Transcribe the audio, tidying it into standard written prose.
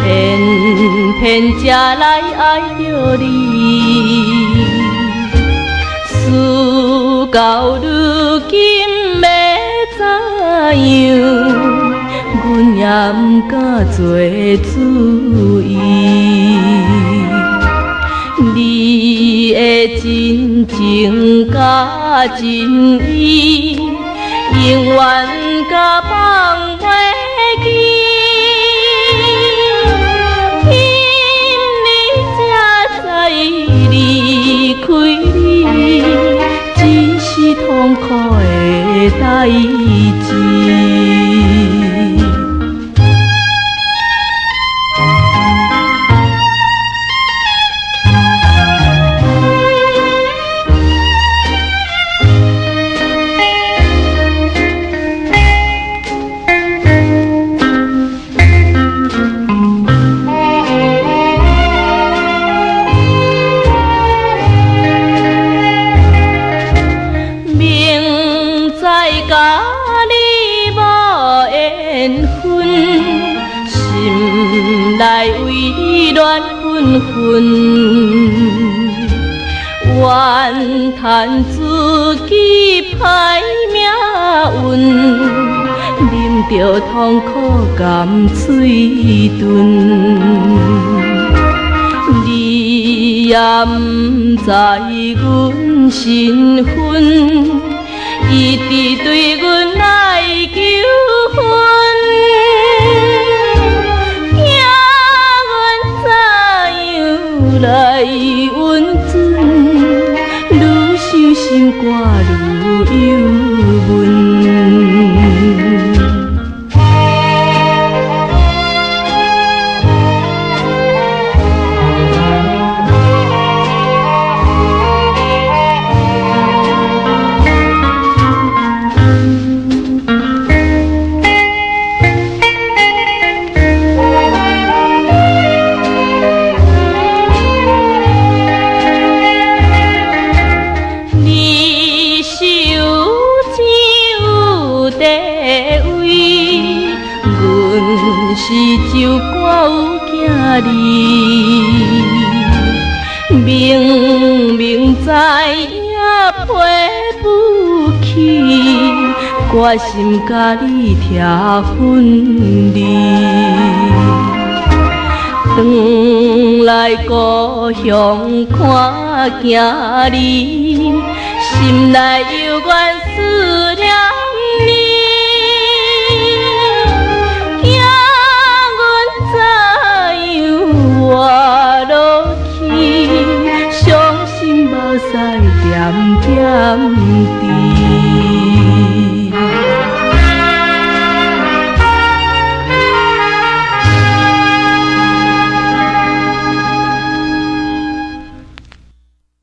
偏偏才来爱着你。事到如今要怎样，阮也毋敢做主意。你的真情甲真意，永远甲放袂记。今日才知离开你，只是痛苦的代志。甲你无缘分，心内为你乱纷纷，怨叹自己歹命运，啉着痛苦甘嘴唇。你也毋知阮身份，一直对阮来求婚，惊阮怎样来温存，愈想心肝愈忧闷。是酒馆有囝儿，明明知影赔不起，决心甲你拆分离。转来故乡看囝儿，心内犹原思念你。活落去，伤心目屎点点滴。